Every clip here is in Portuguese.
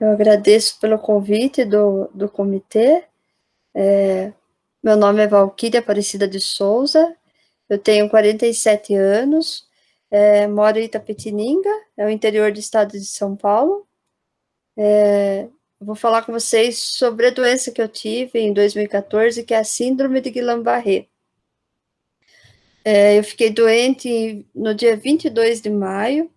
Eu agradeço pelo convite do comitê. Meu nome é Valquíria Aparecida de Souza, eu tenho 47 anos, moro em Itapetininga, é o interior do estado de São Paulo. Eu vou falar com vocês sobre a doença que eu tive em 2014, que é a Síndrome de Guillain-Barré. Eu fiquei doente no dia 22 de maio,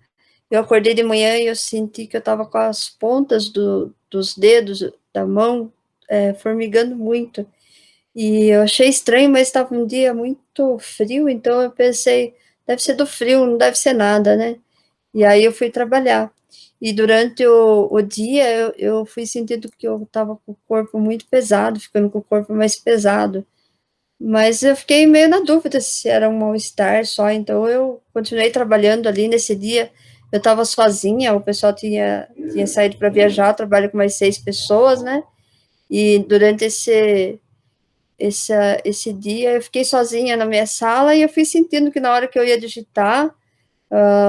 eu acordei de manhã e eu senti que eu estava com as pontas dos dedos da mão formigando muito. E eu achei estranho, mas estava um dia muito frio, então eu pensei, deve ser do frio, não deve ser nada, né? E aí eu fui trabalhar. E durante o dia eu fui sentindo que eu estava com o corpo muito pesado, ficando com o corpo mais pesado. Mas eu fiquei meio na dúvida se era um mal-estar só, então eu continuei trabalhando ali nesse dia. Eu estava sozinha, o pessoal tinha saído para viajar, eu trabalho com mais 6 pessoas, né? E durante esse dia eu fiquei sozinha na minha sala e eu fui sentindo que na hora que eu ia digitar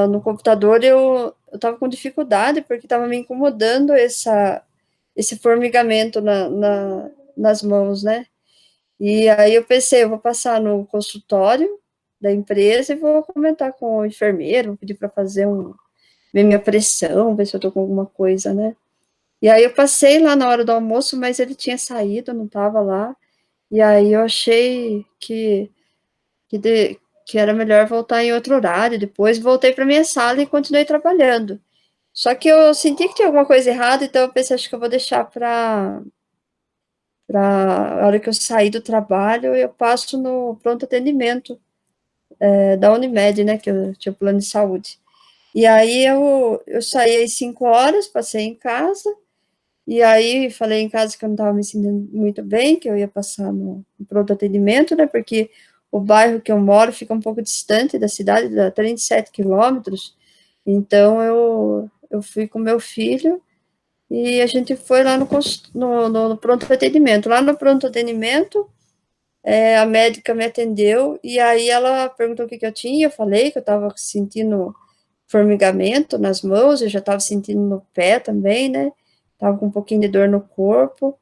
no computador eu estava com dificuldade porque estava me incomodando esse formigamento nas mãos, né? E aí eu pensei, eu vou passar no consultório da empresa e vou comentar com o enfermeiro, pedir para ver minha pressão, ver se eu estou com alguma coisa, né? E aí eu passei lá na hora do almoço, mas ele tinha saído, não estava lá. E aí eu achei que era melhor voltar em outro horário. Depois voltei para minha sala e continuei trabalhando. Só que eu senti que tinha alguma coisa errada, então eu pensei, acho que eu vou deixar para a hora que eu sair do trabalho, eu passo no pronto atendimento da Unimed, né, que eu tinha plano de saúde. E aí eu saí às 5 horas, passei em casa, e aí falei em casa que eu não estava me sentindo muito bem, que eu ia passar no pronto atendimento, né? Porque o bairro que eu moro fica um pouco distante da cidade, dá 37 quilômetros. Então eu fui com meu filho e a gente foi lá no pronto atendimento. Lá no pronto atendimento, a médica me atendeu e aí ela perguntou o que eu tinha. Eu falei que eu estava sentindo formigamento nas mãos, eu já estava sentindo no pé também, né? Tava com um pouquinho de dor no corpo.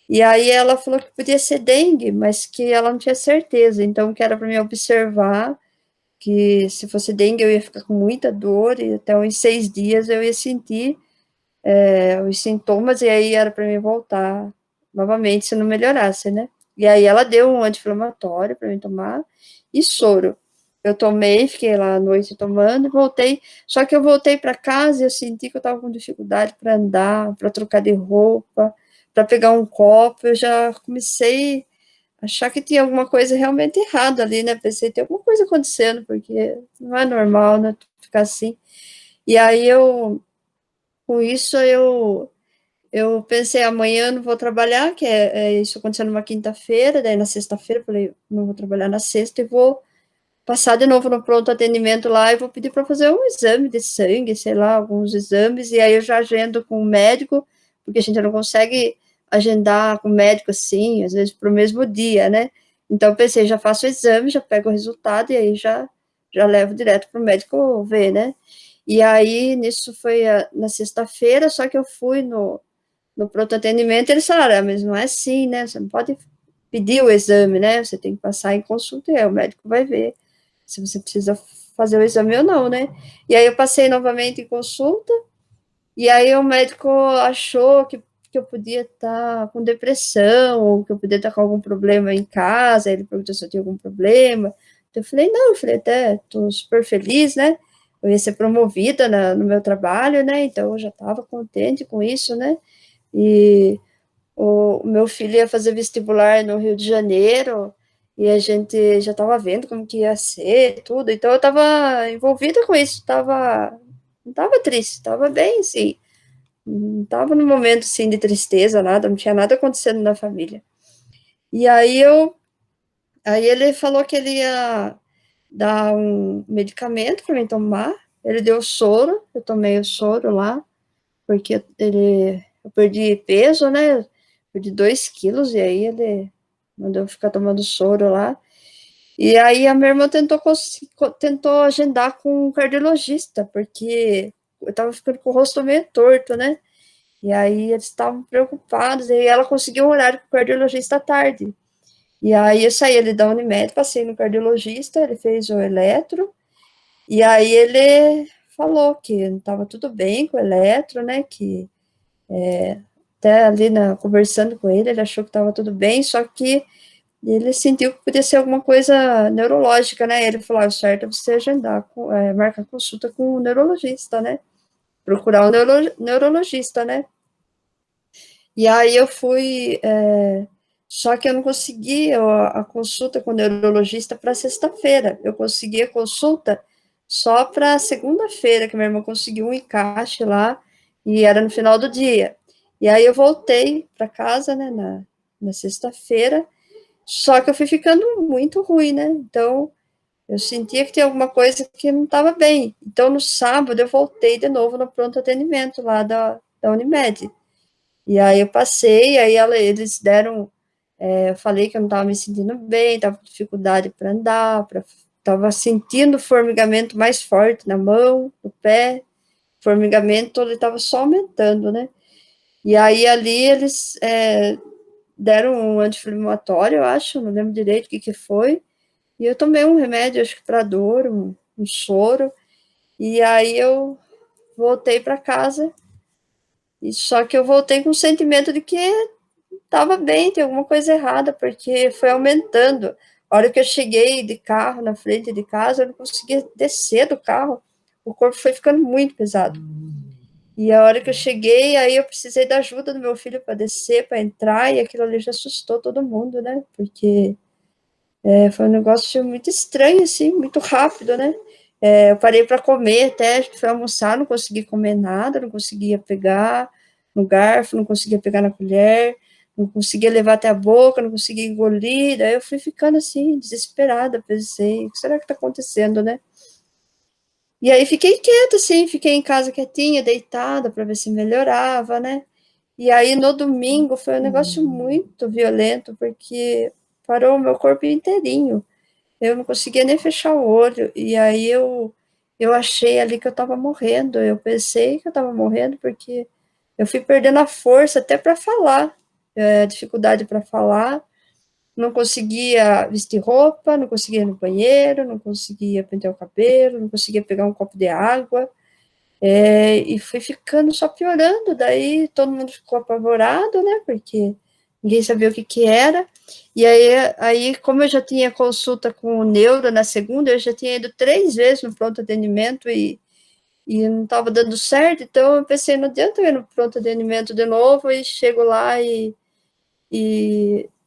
E aí ela falou que podia ser dengue, mas que ela não tinha certeza. Então, que era para me observar, que se fosse dengue eu ia ficar com muita dor e até uns 6 dias eu ia sentir os sintomas e aí era para mim voltar novamente se não melhorasse, né? E aí ela deu um anti-inflamatório para mim tomar e soro. Eu tomei, fiquei lá à noite tomando, voltei. Só que eu voltei para casa e eu senti que eu estava com dificuldade para andar, para trocar de roupa, para pegar um copo. Eu já comecei a achar que tinha alguma coisa realmente errada ali, né? Pensei, tem alguma coisa acontecendo, porque não é normal, né? Ficar assim. E aí com isso, eu pensei, amanhã não vou trabalhar, que isso aconteceu numa quinta-feira, daí na sexta-feira eu falei, não vou trabalhar na sexta e vou passar de novo no pronto atendimento lá e vou pedir para fazer um exame de sangue, sei lá, alguns exames, e aí eu já agendo com o médico, porque a gente não consegue agendar com o médico assim, às vezes para o mesmo dia, né? Então eu pensei, já faço o exame, já pego o resultado e aí já levo direto para o médico ver, né? E aí, nisso foi na sexta-feira, só que eu fui no pronto atendimento, eles falaram, mas não é assim, né? Você não pode pedir o exame, né? Você tem que passar em consulta e aí o médico vai ver se você precisa fazer o exame ou não, né? E aí eu passei novamente em consulta, e aí o médico achou que eu podia estar com depressão, ou que eu podia estar com algum problema em casa, ele perguntou se eu tinha algum problema. Então eu falei, não, eu falei, até estou super feliz, né? Eu ia ser promovida no meu trabalho, né? Então eu já estava contente com isso, né? E o meu filho ia fazer vestibular no Rio de Janeiro e a gente já estava vendo como que ia ser tudo, então eu estava envolvida com isso, não estava triste, estava bem, sim, não estava num momento assim de tristeza, nada, não tinha nada acontecendo na família. E aí ele falou que ele ia dar um medicamento para mim tomar, ele deu soro, eu tomei o soro lá, porque eu perdi peso, né? Perdi 2 quilos, e aí ele mandou eu ficar tomando soro lá. E aí a minha irmã tentou agendar com um cardiologista, porque eu tava ficando com o rosto meio torto, né? E aí eles estavam preocupados, e ela conseguiu um horário com o cardiologista à tarde. E aí eu saí ali da Unimed, passei no cardiologista, ele fez o eletro, e aí ele falou que estava tudo bem com o eletro, né, que até ali conversando com ele achou que estava tudo bem, só que ele sentiu que podia ser alguma coisa neurológica, né, ele falou, o certo é você agendar, marcar consulta com o neurologista, né, procurar um neurologista, né. E aí eu fui, só que eu não consegui a consulta com o neurologista para sexta-feira. Eu consegui a consulta só para segunda-feira, que minha irmã conseguiu um encaixe lá, e era no final do dia. E aí eu voltei para casa, né, na sexta-feira, só que eu fui ficando muito ruim, né? Então eu sentia que tinha alguma coisa que não estava bem. Então no sábado eu voltei de novo no pronto atendimento lá da Unimed. E aí eu passei, aí eles deram, eu falei que eu não estava me sentindo bem, estava com dificuldade para andar, estava sentindo formigamento mais forte na mão, no pé, formigamento ele estava só aumentando, né? E aí ali eles deram um anti-inflamatório, eu acho, não lembro direito o que foi, e eu tomei um remédio, acho que para dor, um soro, e aí eu voltei para casa, e só que eu voltei com o sentimento de que estava bem, tem alguma coisa errada, porque foi aumentando. A hora que eu cheguei de carro na frente de casa, eu não conseguia descer do carro, o corpo foi ficando muito pesado. E a hora que eu cheguei, aí eu precisei da ajuda do meu filho para descer, para entrar, e aquilo ali já assustou todo mundo, né? Porque foi um negócio muito estranho, assim, muito rápido, né? Eu parei para comer até, a gente foi almoçar, não consegui comer nada, não conseguia pegar no garfo, não conseguia pegar na colher, não conseguia levar até a boca, não conseguia engolir, daí eu fui ficando assim, desesperada, pensei, o que será que está acontecendo, né? E aí fiquei quieta, assim, fiquei em casa quietinha, deitada, para ver se melhorava, né? E aí no domingo foi um negócio muito violento, porque parou o meu corpo inteirinho, eu não conseguia nem fechar o olho, e aí eu achei ali que eu estava morrendo, eu pensei que eu estava morrendo, porque eu fui perdendo a força até para falar, dificuldade para falar, não conseguia vestir roupa, não conseguia ir no banheiro, não conseguia pentear o cabelo, não conseguia pegar um copo de água, e fui ficando só piorando, daí todo mundo ficou apavorado, né, porque ninguém sabia o que que era, e aí como eu já tinha consulta com o neuro na segunda, eu já tinha ido 3 vezes no pronto atendimento e não estava dando certo, então eu pensei, não adianta eu ir no pronto atendimento de novo, e chego lá e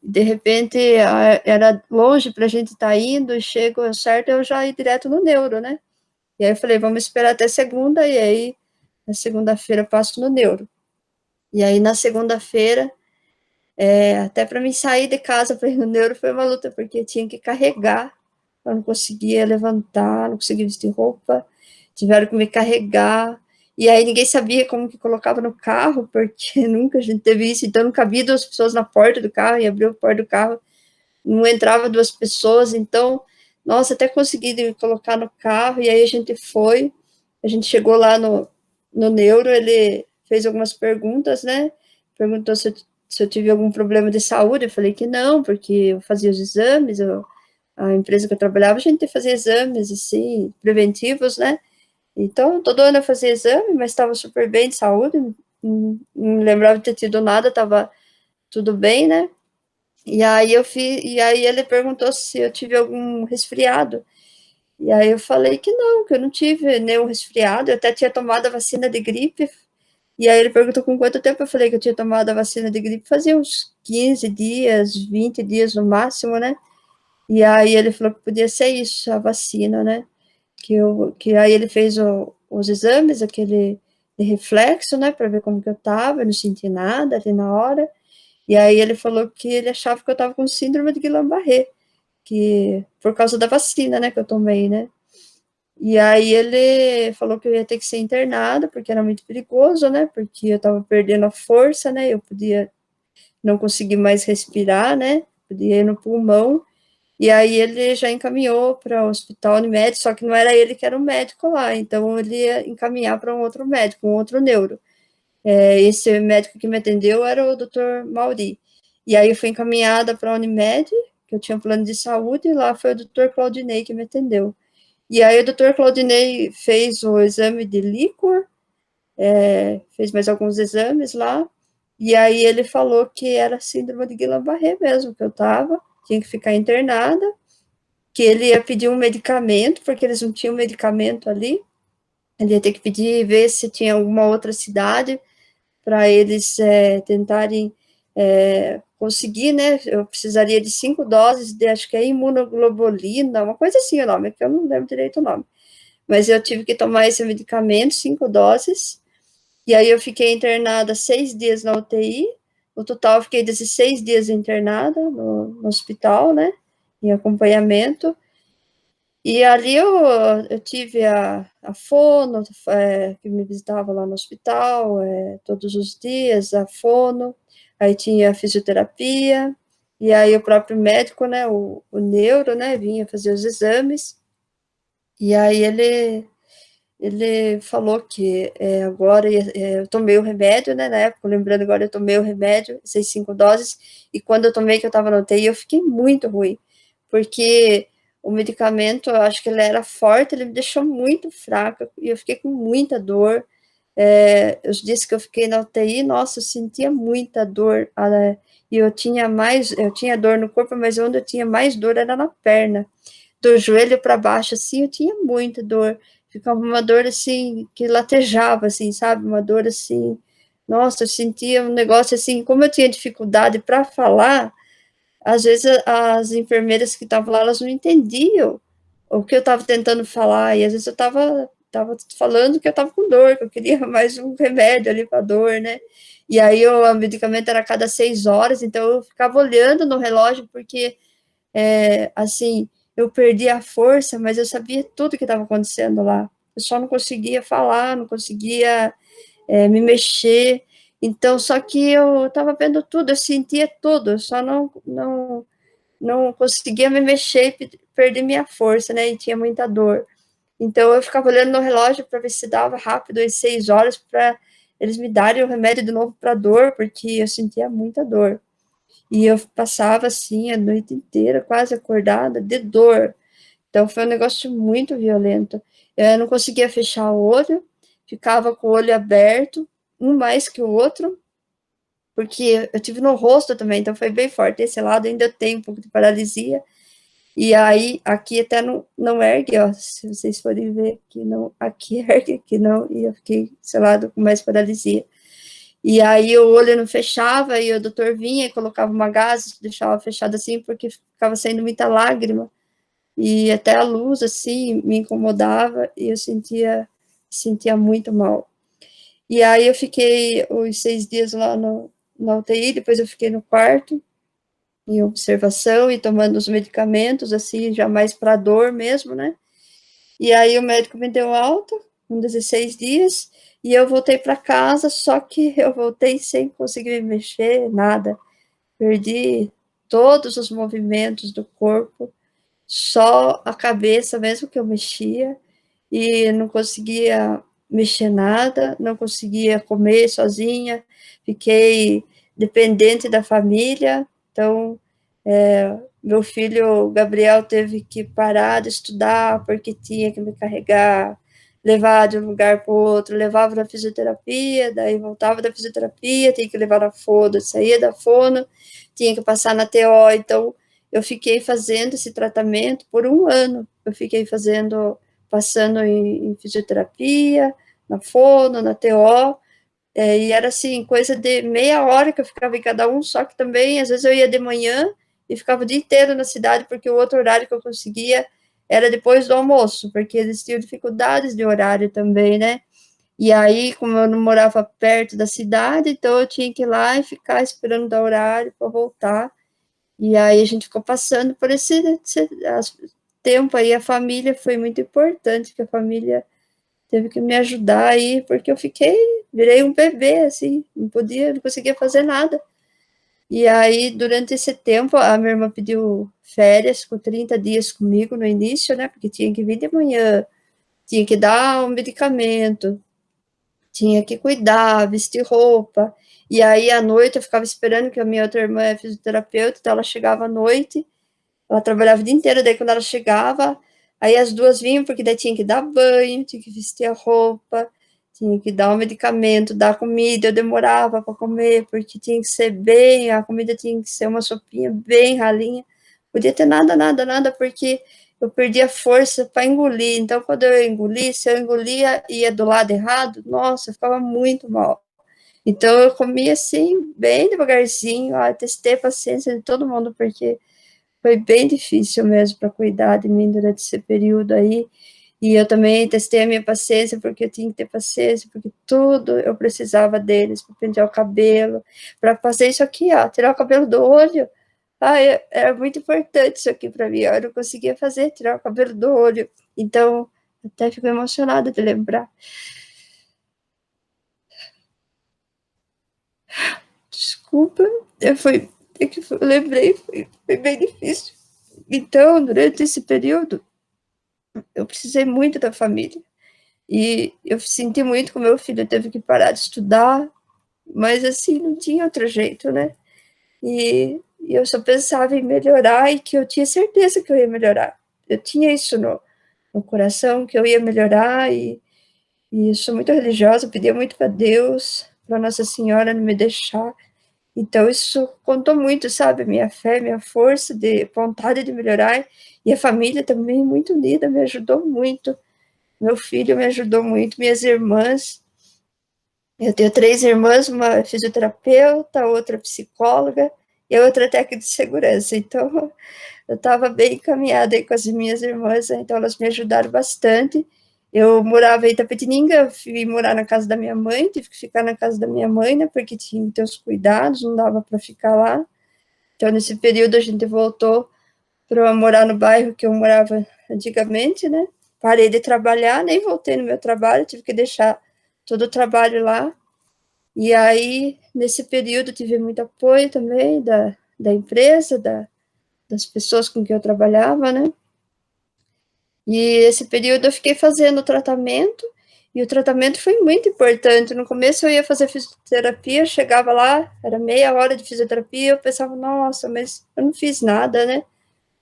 de repente era longe para a gente estar indo, e chego certo, eu já ir direto no neuro, né, e aí eu falei, vamos esperar até segunda, e aí na segunda-feira eu passo no neuro. E aí na segunda-feira, até para mim sair de casa para ir no neuro foi uma luta, porque tinha que carregar, eu não conseguia levantar, não conseguia vestir roupa, tiveram que me carregar, e aí ninguém sabia como que colocava no carro, porque nunca a gente teve isso, então não cabia 2 pessoas na porta do carro, e abriu a porta do carro, não entrava 2 pessoas, então, nossa, até consegui colocar no carro, e aí a gente chegou lá no neuro, ele fez algumas perguntas, né, perguntou se eu tive algum problema de saúde, eu falei que não, porque eu fazia os exames, a empresa que eu trabalhava, a gente fazia exames, assim, preventivos, né, então, todo ano eu fazia exame, mas estava super bem de saúde, não lembrava de ter tido nada, estava tudo bem, né, e aí ele perguntou se eu tive algum resfriado. E aí eu falei que eu não tive nenhum resfriado, eu até tinha tomado a vacina de gripe. E aí ele perguntou com quanto tempo, eu falei que eu tinha tomado a vacina de gripe, fazia uns 15 dias, 20 dias no máximo, né? E aí ele falou que podia ser isso, a vacina, né? Que aí ele fez os exames, aquele de reflexo, né, para ver como que eu tava, eu não senti nada ali na hora. E aí ele falou que ele achava que eu estava com síndrome de Guillain-Barré, que por causa da vacina, né, que eu tomei, né? E aí ele falou que eu ia ter que ser internada, porque era muito perigoso, né? Porque eu estava perdendo a força, né? Eu podia não conseguir mais respirar, né? Podia ir no pulmão. E aí ele já encaminhou para o hospital Unimed, só que não era ele que era o médico lá, então ele ia encaminhar para um outro médico, um outro neuro. esse médico que me atendeu era o Dr. Mauri. E aí eu fui encaminhada para a Unimed, que eu tinha um plano de saúde, e lá foi o Dr. Claudinei que me atendeu. E aí o Dr. Claudinei fez o exame de líquor, fez mais alguns exames lá, e aí ele falou que era síndrome de Guillain-Barré mesmo, que eu tava, tinha que ficar internada, que ele ia pedir um medicamento, porque eles não tinham medicamento ali, ele ia ter que pedir, ver se tinha alguma outra cidade para eles tentarem conseguir, né? Eu precisaria de 5 doses de, acho que é imunoglobulina, uma coisa assim o nome, que eu não lembro direito o nome. Mas eu tive que tomar esse medicamento, 5 doses, e aí eu fiquei internada 6 dias na UTI, no total eu fiquei 16 dias internada no hospital, né? Em acompanhamento, e ali eu tive a fono, que me visitava lá no hospital, todos os dias, a fono, aí tinha a fisioterapia, e aí o próprio médico, né, o neuro, né, vinha fazer os exames, e aí ele falou que agora eu tomei o remédio, né, na época, lembrando agora, eu tomei o remédio, essas 5 doses, e quando eu tomei, que eu estava na UTI, eu fiquei muito ruim, porque o medicamento, eu acho que ele era forte, ele me deixou muito fraca, e eu fiquei com muita dor. Os dias que eu fiquei na UTI, nossa, eu sentia muita dor, e eu tinha dor no corpo, mas onde eu tinha mais dor era na perna, do joelho para baixo, assim, eu tinha muita dor, ficava uma dor, assim, que latejava, assim, sabe, uma dor, assim, nossa, eu sentia um negócio, assim, como eu tinha dificuldade para falar, às vezes as enfermeiras que estavam lá, elas não entendiam o que eu estava tentando falar, e às vezes eu estava falando que eu estava com dor, que eu queria mais um remédio ali para dor, né? E aí o medicamento era a cada 6 horas, então eu ficava olhando no relógio, porque, assim, eu perdi a força, mas eu sabia tudo que estava acontecendo lá. Eu só não conseguia falar, não conseguia me mexer. Então, só que eu estava vendo tudo, eu sentia tudo, eu só não conseguia me mexer e perdi minha força, né? E tinha muita dor. Então, eu ficava olhando no relógio para ver se dava rápido as 6 horas para eles me darem o remédio de novo para dor, porque eu sentia muita dor. E eu passava assim a noite inteira, quase acordada, de dor. Então, foi um negócio muito violento. Eu não conseguia fechar o olho, ficava com o olho aberto, um mais que o outro, porque eu tive no rosto também, então foi bem forte. Esse lado ainda tem um pouco de paralisia. E aí, aqui até não ergue, ó, se vocês forem ver, aqui não, aqui ergue, aqui não, e eu fiquei, sei lá, com mais paralisia. E aí o olho não fechava, e o doutor vinha e colocava uma gás, deixava fechado assim, porque ficava saindo muita lágrima, e até a luz, assim, me incomodava, e eu sentia muito mal. E aí eu fiquei os 6 dias lá na UTI, depois eu fiquei no quarto, em observação e tomando os medicamentos, assim, já mais para dor mesmo, né? E aí o médico me deu alta, com 16 dias, e eu voltei para casa, só que eu voltei sem conseguir me mexer, nada. Perdi todos os movimentos do corpo, só a cabeça mesmo que eu mexia, e não conseguia mexer nada, não conseguia comer sozinha, fiquei dependente da família, então meu filho Gabriel teve que parar de estudar porque tinha que me carregar, levar de um lugar para o outro, levava na fisioterapia, daí voltava da fisioterapia, tinha que levar na fono, saía da fono, tinha que passar na TO, então eu fiquei fazendo esse tratamento por um ano, eu fiquei passando em fisioterapia, na fono, na TO, e era assim, coisa de meia hora que eu ficava em cada um, só que também, às vezes eu ia de manhã e ficava o dia inteiro na cidade, porque o outro horário que eu conseguia era depois do almoço, porque eles tinham dificuldades de horário também, né? E aí, como eu não morava perto da cidade, então eu tinha que ir lá e ficar esperando dar horário para voltar. E aí a gente ficou passando por esse tempo aí, a família foi muito importante, que a família teve que me ajudar aí, porque eu virei um bebê, assim, não conseguia fazer nada. E aí, durante esse tempo, a minha irmã pediu férias com 30 dias comigo no início, né, porque tinha que vir de manhã, tinha que dar um medicamento, tinha que cuidar, vestir roupa, e aí à noite eu ficava esperando, que a minha outra irmã é fisioterapeuta, então ela chegava à noite, ela trabalhava o dia inteiro, daí quando ela chegava, aí as duas vinham, porque daí tinha que dar banho, tinha que vestir a roupa, tinha que dar o medicamento, dar comida, eu demorava para comer, porque tinha que ser bem, a comida tinha que ser uma sopinha bem ralinha, podia ter nada, nada, nada, porque eu perdia força para engolir, então quando eu engolia, se eu engolia e ia do lado errado, nossa, eu ficava muito mal. Então eu comia assim, bem devagarzinho, ó, testei a paciência de todo mundo, porque foi bem difícil mesmo para cuidar de mim durante esse período aí. E eu também testei a minha paciência, porque eu tinha que ter paciência, porque tudo eu precisava deles, para pentear o cabelo, para fazer isso aqui, ó, tirar o cabelo do olho. Ah, era muito importante isso aqui para mim, ó, eu não conseguia fazer, tirar o cabelo do olho. Então, até fico emocionada de lembrar. Desculpa, é que eu lembrei, foi bem difícil. Então, durante esse período, eu precisei muito da família. E eu senti muito que o meu filho teve que parar de estudar, mas assim, não tinha outro jeito, né? E eu só pensava em melhorar e que eu tinha certeza que eu ia melhorar. Eu tinha isso no coração, que eu ia melhorar, e eu sou muito religiosa, pedia muito para Deus, para Nossa Senhora não me deixar. Então, isso contou muito, sabe? Minha fé, minha força, de vontade de melhorar. E a família também, muito unida, me ajudou muito. Meu filho me ajudou muito, minhas irmãs. Eu tenho três irmãs, uma fisioterapeuta, outra psicóloga e a outra técnica de segurança. Então, eu estava bem encaminhada aí com as minhas irmãs, né? Então elas me ajudaram bastante. Eu morava em Itapetininga, fui morar na casa da minha mãe, tive que ficar na casa da minha mãe, né, porque tinha que ter os cuidados, não dava para ficar lá. Então, nesse período, a gente voltou para morar no bairro que eu morava antigamente, né? Parei de trabalhar, nem voltei no meu trabalho, tive que deixar todo o trabalho lá. E aí, nesse período, tive muito apoio também da empresa, das pessoas com quem eu trabalhava, né? E esse período eu fiquei fazendo o tratamento, e o tratamento foi muito importante. No começo eu ia fazer fisioterapia, chegava lá, era meia hora de fisioterapia, eu pensava, nossa, mas eu não fiz nada, né?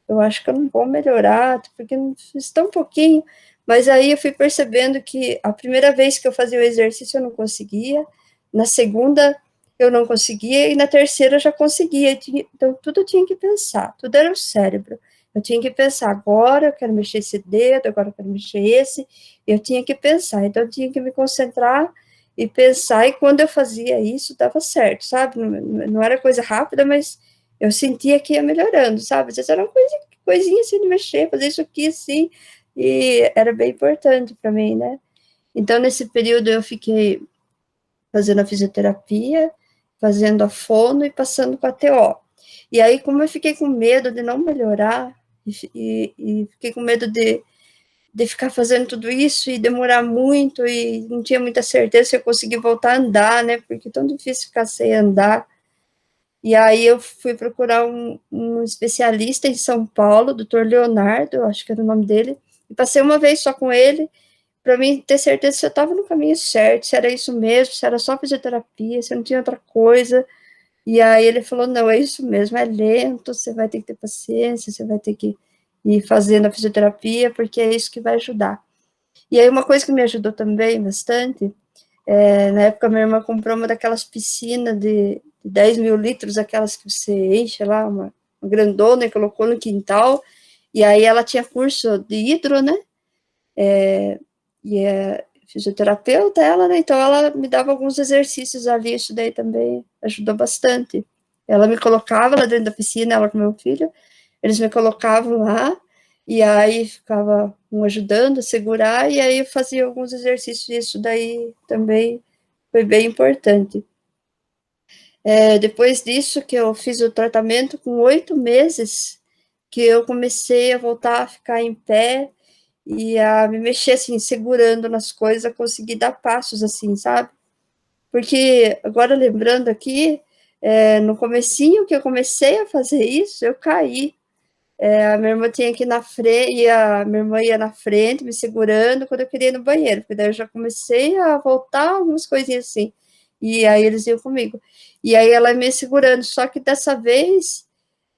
Eu acho que eu não vou melhorar, porque eu não fiz tão pouquinho. Mas aí eu fui percebendo que a primeira vez que eu fazia o exercício eu não conseguia, na segunda eu não conseguia, e na terceira eu já conseguia. Então tudo eu tinha que pensar, tudo era o cérebro. Eu tinha que pensar, agora eu quero mexer esse dedo, agora eu quero mexer esse. Eu tinha que pensar, então eu tinha que me concentrar e pensar, e quando eu fazia isso, dava certo, sabe? Não era coisa rápida, mas eu sentia que ia melhorando, sabe? Às vezes era uma coisinha assim de mexer, fazer isso aqui assim, e era bem importante para mim, né? Então, nesse período, eu fiquei fazendo a fisioterapia, fazendo a fono e passando com a TO. E aí, como eu fiquei com medo de não melhorar, e fiquei com medo de ficar fazendo tudo isso e demorar muito, e não tinha muita certeza se eu conseguir voltar a andar, né? Porque é tão difícil ficar sem andar. E aí eu fui procurar um especialista em São Paulo, doutor Leonardo, acho que era o nome dele, e passei uma vez só com ele, para mim ter certeza se eu estava no caminho certo, se era isso mesmo, se era só fisioterapia, se não tinha outra coisa. E aí ele falou, não, é isso mesmo, é lento, você vai ter que ter paciência, você vai ter que ir fazendo a fisioterapia, porque é isso que vai ajudar. E aí uma coisa que me ajudou também bastante, na época minha irmã comprou uma daquelas piscinas de 10 mil litros, aquelas que você enche lá, uma grandona, e colocou no quintal, e aí ela tinha curso de hidro, né? E é fisioterapeuta ela, né? Então ela me dava alguns exercícios ali, isso daí também ajudou bastante. Ela me colocava lá dentro da piscina, ela com meu filho, eles me colocavam lá, e aí ficava um ajudando a segurar, e aí eu fazia alguns exercícios, e isso daí também foi bem importante. Depois disso que eu fiz o tratamento, com 8 meses, que eu comecei a voltar a ficar em pé e a me mexer assim, segurando nas coisas, a conseguir dar passos assim, sabe? Porque agora lembrando aqui, no comecinho que eu comecei a fazer isso, eu caí. a minha irmã tinha que ir na frente, e a minha irmã ia na frente, me segurando quando eu queria ir no banheiro, porque daí eu já comecei a voltar algumas coisinhas assim. E aí eles iam comigo. E aí ela me segurando, só que dessa vez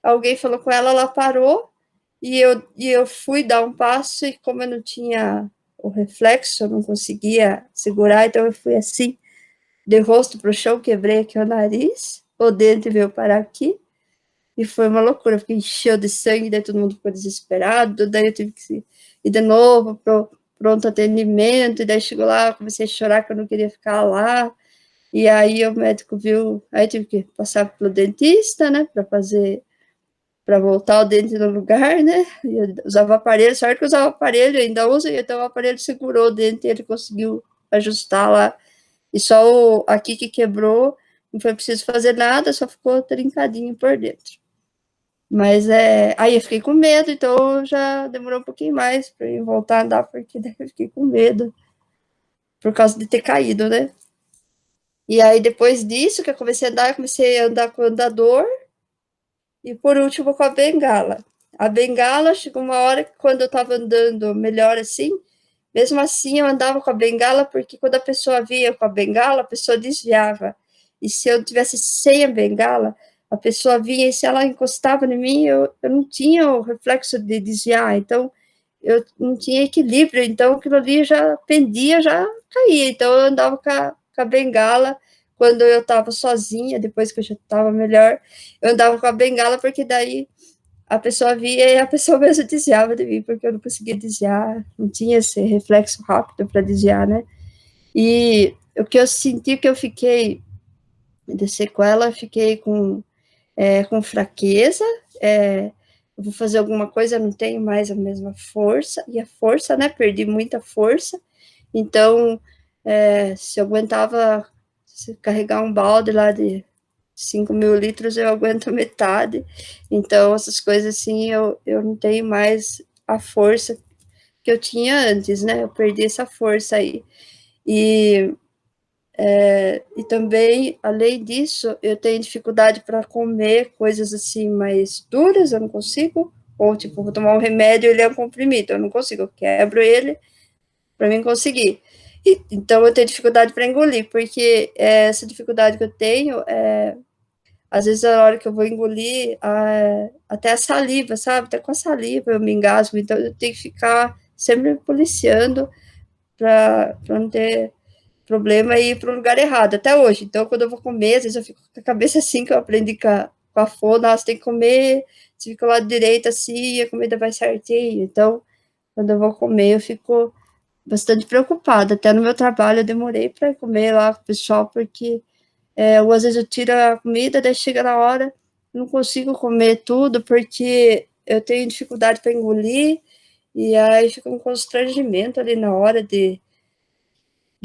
alguém falou com ela, ela parou, e eu fui dar um passo, e como eu não tinha o reflexo, eu não conseguia segurar, então eu fui assim, de rosto para o chão, quebrei aqui o nariz, o dente veio parar aqui, e foi uma loucura, fiquei encheu de sangue, daí todo mundo ficou desesperado, daí eu tive que ir de novo pro pronto atendimento, e daí chegou lá, comecei a chorar que eu não queria ficar lá, e aí o médico viu, aí tive que passar pelo dentista, né, para voltar o dente no lugar, né, e eu usava aparelho, sorte que eu usava aparelho, ainda uso, então o aparelho segurou o dente, e ele conseguiu ajustar lá, e só aqui que quebrou, não foi preciso fazer nada, só ficou trincadinho por dentro. Mas aí eu fiquei com medo, então já demorou um pouquinho mais para eu voltar a andar, porque daí eu fiquei com medo, por causa de ter caído, né? E aí depois disso que eu comecei a andar com o andador, e por último com a bengala. A bengala chegou uma hora que quando eu estava andando melhor assim, mesmo assim eu andava com a bengala, porque quando a pessoa via com a bengala, a pessoa desviava. E se eu tivesse sem a bengala, a pessoa vinha, e se ela encostava em mim, eu não tinha o reflexo de desviar, então eu não tinha equilíbrio, então aquilo ali já pendia, já caía. Então eu andava com a bengala quando eu estava sozinha, depois que eu já estava melhor, eu andava com a bengala, porque daí a pessoa via e a pessoa mesmo desviava de mim, porque eu não conseguia desviar, não tinha esse reflexo rápido para desviar, né? E o que eu senti que eu fiquei de sequela, fiquei com fraqueza, eu vou fazer alguma coisa, não tenho mais a mesma força, e a força, né, perdi muita força, então, se eu aguentava se carregar um balde lá de 5.000 litros, eu aguento metade, então essas coisas assim, eu não tenho mais a força que eu tinha antes, né, eu perdi essa força aí, e e também, além disso, eu tenho dificuldade para comer coisas assim mais duras, eu não consigo. Ou, tipo, vou tomar um remédio, ele é um comprimido, eu não consigo, eu quebro ele para mim conseguir. Então, eu tenho dificuldade para engolir, porque essa dificuldade que eu tenho, às vezes, a hora que eu vou engolir, até a saliva, sabe? Até com a saliva eu me engasgo, então eu tenho que ficar sempre policiando para não ter problema e ir para o lugar errado, até hoje. Então, quando eu vou comer, às vezes eu fico com a cabeça assim, que eu aprendi com a Fô, nossa, tem que comer, se fica lá direito assim, a comida vai certinho. Então, quando eu vou comer, eu fico bastante preocupada. Até no meu trabalho, eu demorei para comer lá com o pessoal, porque eu, às vezes eu tiro a comida, daí chega na hora, não consigo comer tudo, porque eu tenho dificuldade para engolir, e aí fica um constrangimento ali na hora de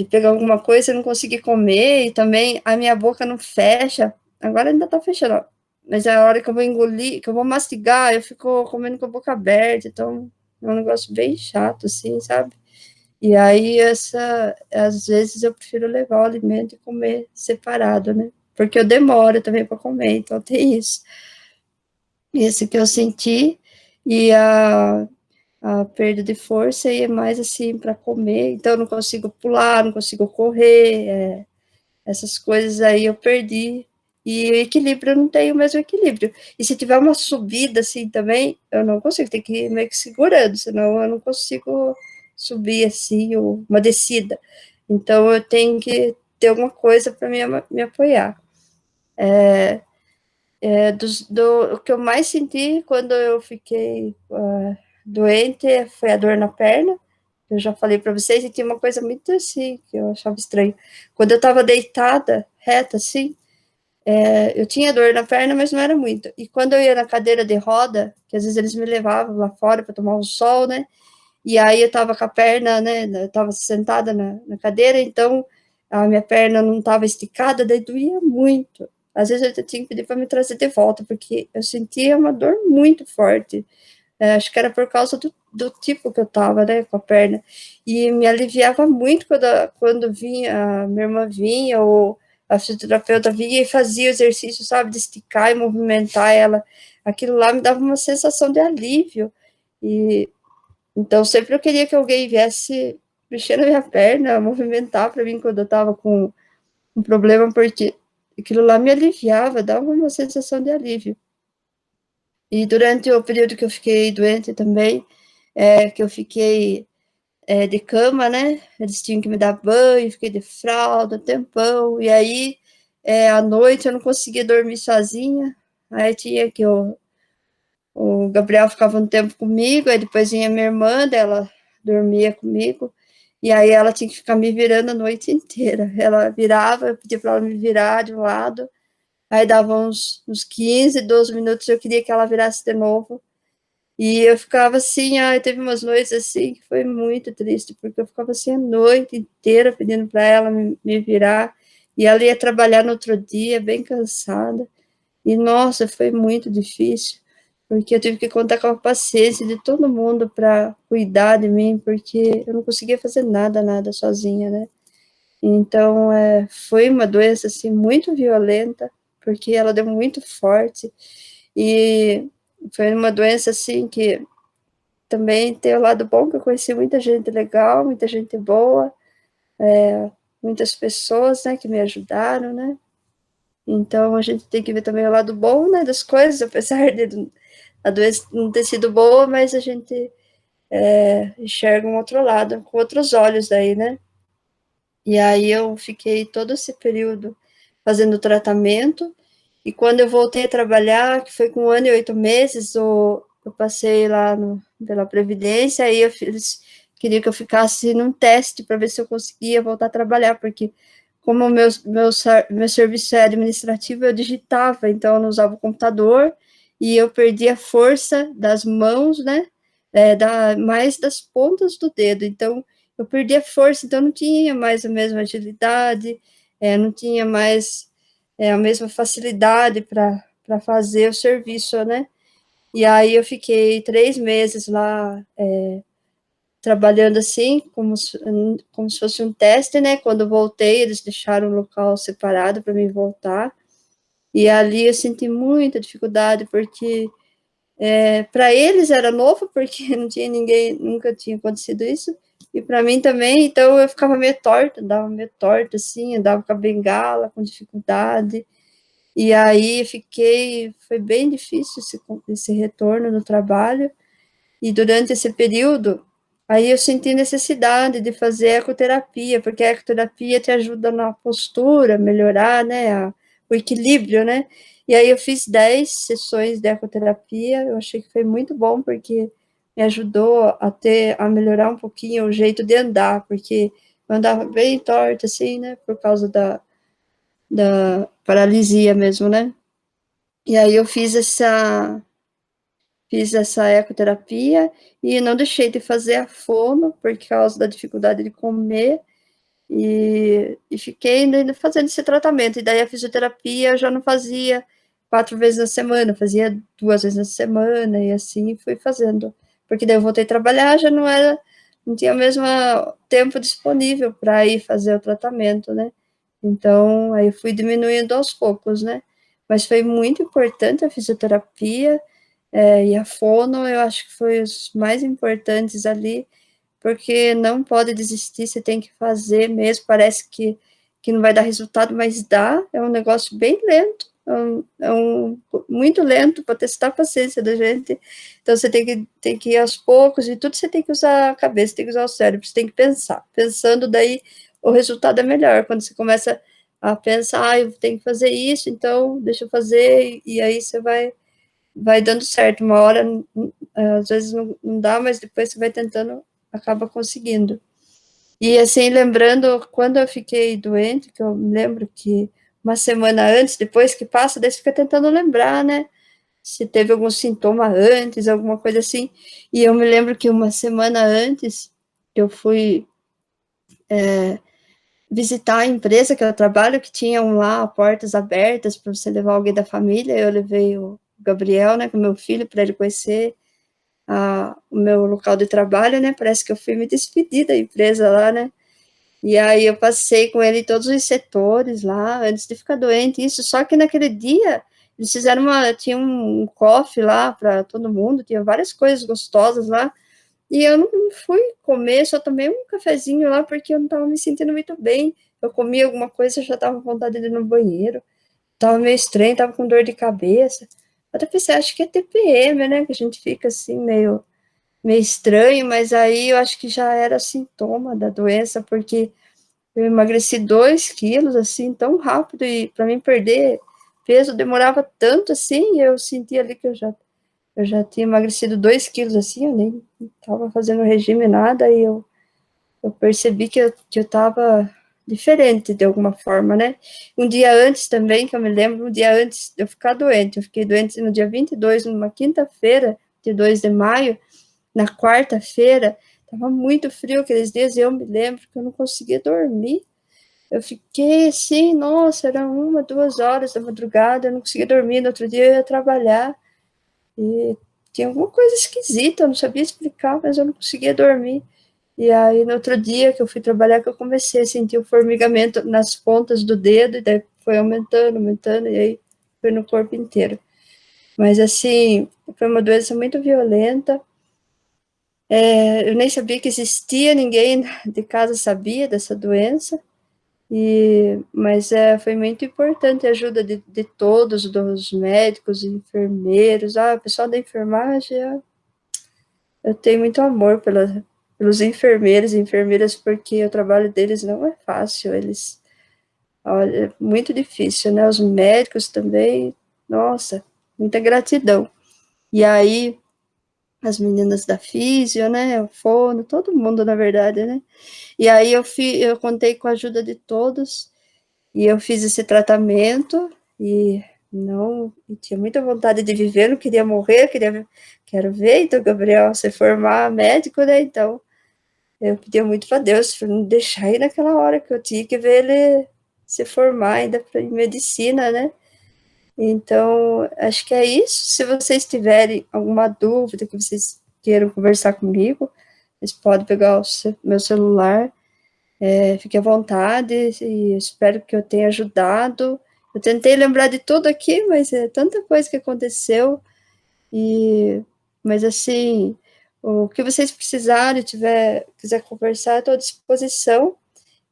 pegar alguma coisa e não conseguir comer, e também a minha boca não fecha, agora ainda tá fechando, ó, mas a hora que eu vou engolir, que eu vou mastigar, eu fico comendo com a boca aberta, então é um negócio bem chato, assim, sabe? E aí, às vezes eu prefiro levar o alimento e comer separado, né? Porque eu demoro também para comer, então tem isso. Isso que eu senti, e a perda de força, e é mais assim para comer, então eu não consigo pular, não consigo correr, essas coisas aí eu perdi. E o equilíbrio, eu não tenho o mesmo equilíbrio. E se tiver uma subida assim também, eu não consigo, tem que ir meio que segurando, senão eu não consigo subir assim, ou uma descida. Então eu tenho que ter alguma coisa para me apoiar. O que eu mais senti quando eu fiquei doente foi a dor na perna. Eu já falei para vocês, e tinha uma coisa muito assim, que eu achava estranho. Quando eu estava deitada, reta, assim, eu tinha dor na perna, mas não era muito. E quando eu ia na cadeira de roda, que às vezes eles me levavam lá fora para tomar um sol, né? E aí eu estava com a perna, né? Eu estava sentada na cadeira, então a minha perna não estava esticada, daí doía muito. Às vezes eu tinha que pedir para me trazer de volta, porque eu sentia uma dor muito forte. Acho que era por causa do tipo que eu estava, né, com a perna. E me aliviava muito quando vinha, a minha irmã vinha, ou a fisioterapeuta vinha e fazia o exercício, sabe, de esticar e movimentar ela. aquilo lá me dava uma sensação de alívio. E então sempre eu queria que alguém viesse mexer na minha perna, movimentar para mim quando eu estava com um problema, porque aquilo lá me aliviava, dava uma sensação de alívio. E durante o período que eu fiquei doente também, que eu fiquei de cama, né? Eles tinham que me dar banho, fiquei de fralda um tempão, e aí à noite eu não conseguia dormir sozinha, aí tinha que o Gabriel ficava um tempo comigo, aí depois vinha minha irmã, dela dormia comigo, e aí ela tinha que ficar me virando a noite inteira. Ela virava, eu pedia para ela me virar de um lado, aí dava uns 15, 12 minutos, eu queria que ela virasse de novo, e eu ficava assim, teve umas noites assim que foi muito triste, porque eu ficava assim a noite inteira pedindo para ela me virar, e ela ia trabalhar no outro dia, bem cansada, e nossa, foi muito difícil, porque eu tive que contar com a paciência de todo mundo para cuidar de mim, porque eu não conseguia fazer nada sozinha, né? Então, foi uma doença assim muito violenta, porque ela deu muito forte e foi uma doença assim que também tem o lado bom, que eu conheci muita gente legal, muita gente boa, muitas pessoas, né, que me ajudaram, né? Então a gente tem que ver também o lado bom, né, das coisas, apesar de a doença não ter sido boa, mas a gente enxerga um outro lado, com outros olhos daí, né? E aí eu fiquei todo esse período fazendo tratamento, e quando eu voltei a trabalhar, que foi com 1 ano e 8 meses, eu passei lá pela Previdência, aí eles queriam que eu ficasse num teste para ver se eu conseguia voltar a trabalhar, porque como o meu serviço é administrativo, eu digitava, então eu não usava o computador, e eu perdi a força das mãos, né, mais das pontas do dedo, então eu perdi a força, então não tinha mais a mesma agilidade, não tinha mais a mesma facilidade para fazer o serviço, né? E aí eu fiquei 3 meses lá trabalhando assim, como se fosse um teste, né? Quando eu voltei, eles deixaram um local separado para mim voltar. E ali eu senti muita dificuldade, porque para eles era novo, porque não tinha ninguém, nunca tinha acontecido isso. E para mim também, então eu ficava meio torta, dava meio torta, assim, andava com a bengala, com dificuldade. E aí foi bem difícil esse retorno no trabalho, e durante esse período, aí eu senti necessidade de fazer ecoterapia, porque a ecoterapia te ajuda na postura, melhorar, né, o equilíbrio, né, e aí eu fiz 10 sessões de ecoterapia, eu achei que foi muito bom, porque me ajudou a melhorar um pouquinho o jeito de andar, porque eu andava bem torta, assim, né, por causa da paralisia mesmo, né. E aí eu fiz essa ecoterapia e não deixei de fazer a fono por causa da dificuldade de comer, e fiquei ainda fazendo esse tratamento. E daí a fisioterapia eu já não fazia 4 vezes na semana, fazia 2 vezes na semana, e assim fui fazendo. Porque daí eu voltei a trabalhar, já não tinha mesmo tempo disponível para ir fazer o tratamento, né? Então, aí eu fui diminuindo aos poucos, né? Mas foi muito importante a fisioterapia, e a fono, eu acho que foi os mais importantes ali, porque não pode desistir, você tem que fazer mesmo, parece que não vai dar resultado, mas dá, é um negócio bem lento, muito lento para testar a paciência da gente, então você tem que ir aos poucos, e tudo você tem que usar a cabeça, tem que usar o cérebro, você tem que pensar, pensando daí o resultado é melhor, quando você começa a pensar, eu tenho que fazer isso, então deixa eu fazer, e aí você vai dando certo. Uma hora, às vezes não dá, mas depois você vai tentando, acaba conseguindo. E assim, lembrando, quando eu fiquei doente, que eu me lembro que uma semana antes, depois que passa, daí você fica tentando lembrar, né? Se teve algum sintoma antes, alguma coisa assim. E eu me lembro que uma semana antes, eu fui visitar a empresa que eu trabalho, que tinham lá portas abertas para você levar alguém da família. Eu levei o Gabriel, né, com meu filho, para ele conhecer o meu local de trabalho, né? Parece que eu fui me despedir da empresa lá, né? E aí eu passei com ele em todos os setores lá, antes de ficar doente, isso. Só que naquele dia, Eles fizeram tinha um coffee lá para todo mundo, tinha várias coisas gostosas lá, e eu não fui comer, só tomei um cafezinho lá, porque eu não estava me sentindo muito bem. Eu comi alguma coisa, eu já estava com vontade de ir no banheiro, estava meio estranho, estava com dor de cabeça. Até pensei, acho que é TPM, né, que a gente fica assim, meio estranho, mas aí eu acho que já era sintoma da doença, porque eu emagreci 2 quilos, assim, tão rápido, e para mim perder peso demorava tanto, assim, eu senti ali que eu já tinha emagrecido 2 quilos, assim, eu nem estava fazendo regime, nada, e eu percebi que eu estava diferente, de alguma forma, né? Um dia antes também, que eu me lembro, um dia antes de eu ficar doente, eu fiquei doente no dia 22, numa quinta-feira, de 2 de maio, na quarta-feira, estava muito frio aqueles dias, e eu me lembro que eu não conseguia dormir. Eu fiquei assim, nossa, era 1, 2 horas da madrugada, eu não conseguia dormir. No outro dia eu ia trabalhar e tinha alguma coisa esquisita, eu não sabia explicar, mas eu não conseguia dormir. E aí, no outro dia que eu fui trabalhar, que eu comecei a sentir o formigamento nas pontas do dedo, e daí foi aumentando, aumentando, e aí foi no corpo inteiro. Mas, assim, foi uma doença muito violenta. Eu nem sabia que existia, ninguém de casa sabia dessa doença. Mas foi muito importante a ajuda de todos, dos médicos, enfermeiros, o pessoal da enfermagem, eu tenho muito amor pelos enfermeiros e enfermeiras, porque o trabalho deles não é fácil, olha, é muito difícil, né? Os médicos também, nossa, muita gratidão. E aí, as meninas da físio, né? O fono, todo mundo, na verdade, né? E aí eu contei com a ajuda de todos, e eu fiz esse tratamento e não eu tinha muita vontade de viver, não queria morrer, quero ver então Gabriel se formar médico, né? Então eu pedia muito para Deus para não deixar aí naquela hora que eu tinha que ver ele se formar ainda em medicina, né? Então acho que é isso. Se vocês tiverem alguma dúvida que vocês queiram conversar comigo, vocês podem pegar meu celular, fique à vontade, e espero que eu tenha ajudado. Eu tentei lembrar de tudo aqui, mas é tanta coisa que aconteceu, mas assim, o que vocês precisarem, quiser conversar, estou à disposição.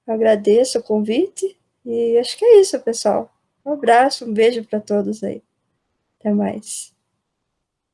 Agradeço o convite, e acho que é isso, pessoal. Um abraço, um beijo para todos aí. Até mais.